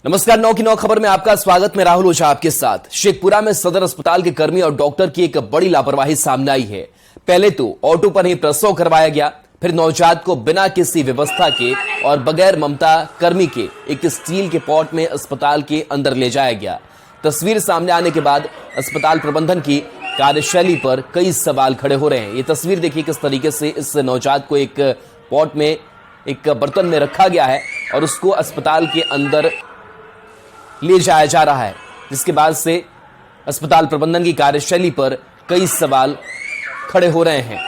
नमस्कार। 9 की 9 खबर में आपका स्वागत। मैं राहुल ओझा आपके साथ। शेखपुरा में सदर अस्पताल के कर्मी और डॉक्टर की एक बड़ी लापरवाही सामने आई है। पहले तो ऑटो पर ही प्रसव करवाया गया, फिर नवजात को बिना किसी व्यवस्था के और बगैर ममता कर्मी के एक स्टील के पॉट में अस्पताल के अंदर ले जाया गया। तस्वीर सामने आने के बाद अस्पताल प्रबंधन की कार्यशैली पर कई सवाल खड़े हो रहे हैं। ये तस्वीर देखिए किस तरीके से इस नवजात को एक पॉट में, एक बर्तन में रखा गया है और उसको अस्पताल के अंदर ले जाया जा रहा है, जिसके बाद से अस्पताल प्रबंधन की कार्यशैली पर कई सवाल खड़े हो रहे हैं।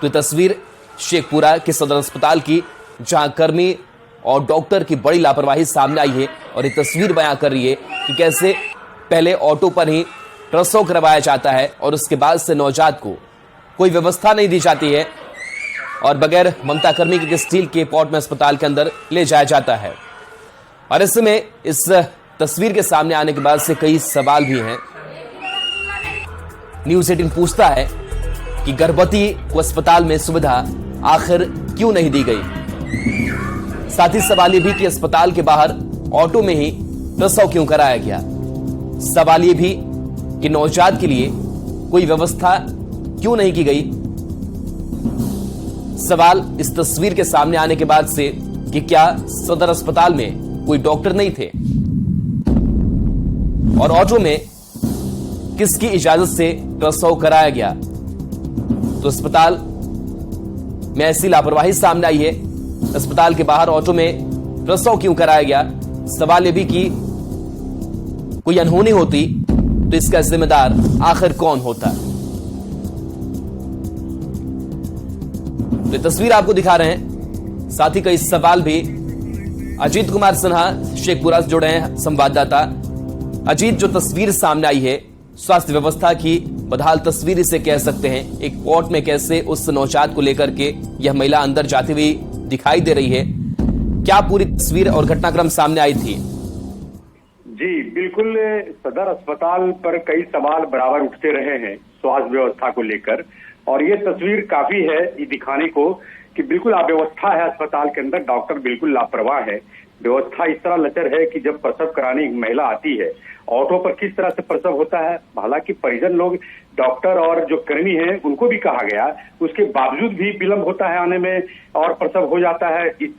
तो तस्वीर शेखपुरा के सदर अस्पताल की, जहां कर्मी और डॉक्टर की बड़ी लापरवाही सामने आई है और ये तस्वीर बयां कर रही है कि कैसे पहले ऑटो पर ही प्रसव करवाया जाता है और उसके बाद से नवजात को कोई व्यवस्था नहीं दी जाती है और बगैर ममता कर्मी के स्टील के पॉट में अस्पताल के अंदर ले जाया जाता है। और इसमें इस तस्वीर के सामने आने के बाद से कई सवाल भी हैं। न्यूज़ 18 पूछता है कि गर्भवती को अस्पताल में सुविधा आखिर क्यों नहीं दी गई। साथ ही सवाल यह भी कि अस्पताल के बाहर ऑटो में ही प्रसव क्यों कराया गया। सवाल यह भी कि नवजात के लिए कोई व्यवस्था क्यों नहीं की गई। सवाल इस तस्वीर के सामने आने के बाद से कि क्या सदर अस्पताल में कोई डॉक्टर नहीं थे और ऑटो में किसकी इजाजत से प्रसव कराया गया। तो अस्पताल में ऐसी लापरवाही सामने आई है। अस्पताल के बाहर ऑटो में प्रसव क्यों कराया गया। सवाल यह भी कि कोई अनहोनी होती तो इसका जिम्मेदार आखिर कौन होता। तो तस्वीर आपको दिखा रहे हैं, साथ ही कई सवाल भी। अजीत कुमार सिन्हा शेखपुरा से जुड़े हैं संवाददाता। अजीत, जो तस्वीर सामने आई है स्वास्थ्य व्यवस्था की बदहाल तस्वीर इसे कह सकते हैं। एक पॉट में कैसे उस नवजात को लेकर के यह महिला अंदर जाती हुई दिखाई दे रही है। क्या पूरी तस्वीर और घटनाक्रम सामने आई थी? जी बिल्कुल, सदर अस्पताल पर कई सवाल बराबर उठते रहे हैं स्वास्थ्य व्यवस्था को लेकर, और ये तस्वीर काफी है ये दिखाने को कि बिल्कुल अव्यवस्था है अस्पताल के अंदर। डॉक्टर बिल्कुल लापरवाह है। व्यवस्था इस तरह लचर है कि जब प्रसव कराने एक महिला आती है, ऑटो पर किस तरह से प्रसव होता है। हालांकि परिजन लोग, डॉक्टर और जो कर्मी हैं उनको भी कहा गया, उसके बावजूद भी विलंब होता है आने में और प्रसव हो जाता है इस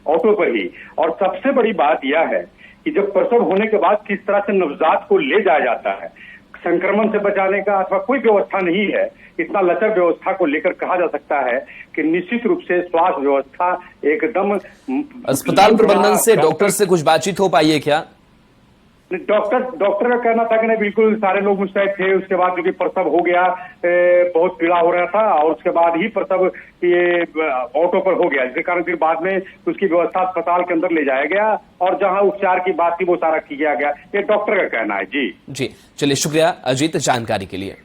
ऑटो पर ही। और सबसे बड़ी बात यह है कि जब प्रसव होने के बाद किस तरह से नवजात को ले जाया जाता है, संक्रमण से बचाने का अथवा कोई व्यवस्था नहीं है। इतना लचर व्यवस्था को लेकर कहा जा सकता है कि निश्चित रूप से स्वास्थ्य व्यवस्था एकदम। अस्पताल प्रबंधन से, डॉक्टर से कुछ बातचीत हो पाई है क्या? डॉक्टर का कहना था कि नहीं, बिल्कुल सारे लोग मुस्तैद थे। उसके बाद क्योंकि प्रसव हो गया, बहुत पीड़ा हो रहा था और उसके बाद ही प्रसव ये ऑटो पर हो गया, जिसके कारण फिर बाद में उसकी व्यवस्था अस्पताल के अंदर ले जाया गया और जहां उपचार की बात थी वो सारा किया गया। ये डॉक्टर का कहना है। जी चलिए, शुक्रिया अजीत जानकारी के लिए।